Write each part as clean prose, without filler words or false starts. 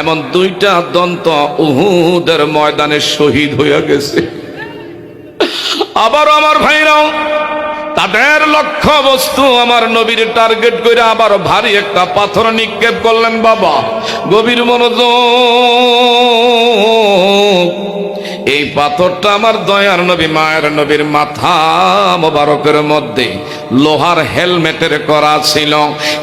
এমন দুইটা দন্ত উহুদের ময়দানে শহীদ হয়ে গেছে। আবার আমার ভাইরাও তাদের লক্ষ্য বস্তু আমার নবীর টার্গেট করে আবার ভারী একটা পাথর নিক্ষেপ করলেন। বাবা গভীর মনোযোগ, এই পাথরটা আমার দয়ার নবী মায়ের নবীর মাথা মোবারকের মধ্যে লোহার হেলমেটের করা ছিল।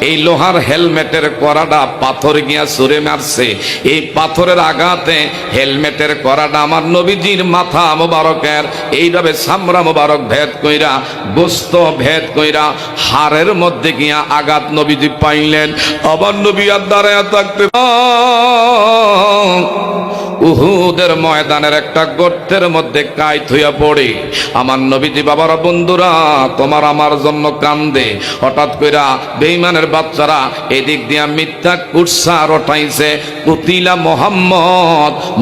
এই লোহার হেলমেটের করাটা পাথর গিয়া ছুঁড়ে মারছে। এই পাথরের আঘাতে হেলমেটের করাটা আমার নবীজির মাথা মোবারকের এইভাবে চামড়া মোবারক ভেদ কইরা, গোস্ত ভেদ কইরা হাড়ের মধ্যে গিয়া আঘাত নবীজি পাইলেন। আবার নবী আর দাঁড়ায়া থাকতে উহুদের ময়দানের একটা গর্তের মধ্যে কাইত হইয়া পড়ে আমার নবীজি বাবার বন্ধুরা তোমার আমার জন্য কান্দে। হঠাৎ কইরা বেঈমানের বাচ্চারা এদিক দিয়া মিথ্যা কুৎসা রটাইছে, কুতিলা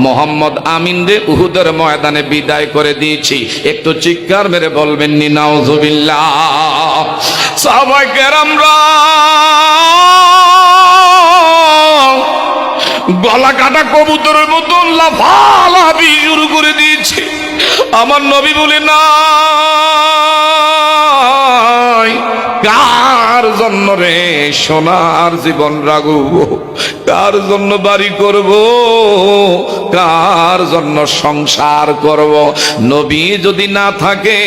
মোহাম্মদ আমিন রে উহুদের ময়দানে বিদায় করে দিয়েছি। একটু চিৎকার মেরে বলবেন নি নাউজুবিল্লাহ। সাহাবায়ে কেরামরা গলা কাটা কবুতরের মতন লাফালাফি শুরু করে দিয়েছে। আমার নবী বলে না, কার জন্য রে সোনার জীবন রাখবো, কার জন্য বাড়ি করব, কার জন্য সংসার করব? নবী যদি না থাকে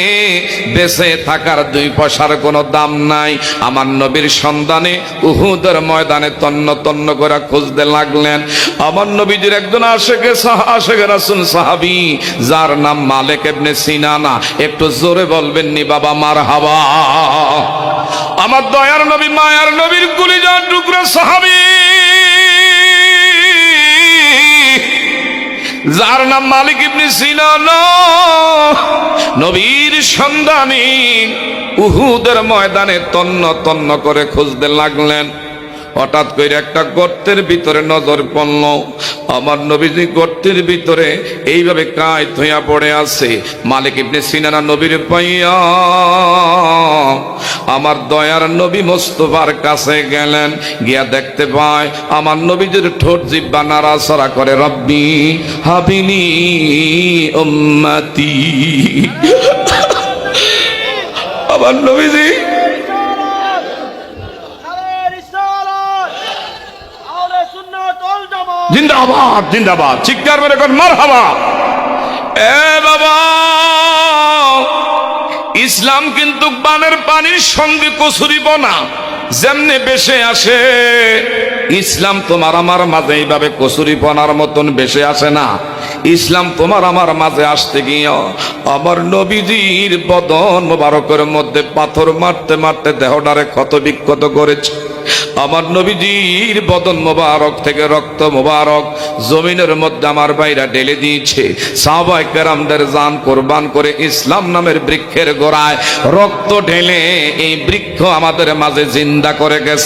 বেঁচে থাকার দুই পয়সার কোনো দাম নাই। আমার নবীর সন্ধানে উহুদের ময়দানে তন্ন তন্ন করে খুঁজতে লাগলেন। আমার নবীজির একজন আশেকে রাসূল সাহাবী যার নাম মালিক ইবনে সিনানা। একটু জোরে বলবেন নি বাবা মারহাবা। আমার দয়ার নবী মায়ার নবীর কলিজার টুকরা সাহাবী যার নাম মালিক ইবনে সিনানা, নবীর সন্ধানে উহুদের ময়দানে তন্ন তন্ন করে খুঁজতে লাগলেন। হঠাৎ করে একটা গর্তের ভিতরে নজর পড়ল। আমার নবীজি গর্তের ভিতরে এইভাবে কায়ত হইয়া পড়ে আছে। মালিক ইবনে সিনানা নবীর পাইয়া আমার দয়ার নবী মোস্তফার কাছে গেলেন। গিয়া দেখতে পায় আমার নবীজির ঠোঁট জিহ্বা নাড়াচাড়া করে, রব্বি হাবিনি উম্মতি। আমার নবীজি জিন্দাবাদ জিন্দাবাদ, চিৎকার মেরে কোন মারহাবা। এ বাবা, ইসলাম কিন্তু বানের পানির সঙ্গে কচুরি বনা যেমনে বেশে আসে, ইসলাম তোমার আমার মাঝে এইভাবে কচুরি বনার মতন বেশে আসে না। ইসলাম তোমার আমার মাঝে আসতে গিয়ে আমার নবীজির বদন মোবারকের মধ্যে পাথর মারতে মারতে দেহটারে ক্ষত বিক্ষত করেছে। আমার নবীজির বদন মোবারক থেকে রক্ত মোবারক জমিনের মধ্যে আমার ভাইরা ঢেলে দিয়েছে। সাহাবায়ে কেরামদের জান কোরবান করে ইসলাম নামের বৃক্ষের গোড়ায় রক্ত ঢেলে এই বৃক্ষ আমাদের মাঝে জিন্দা করে গেছে।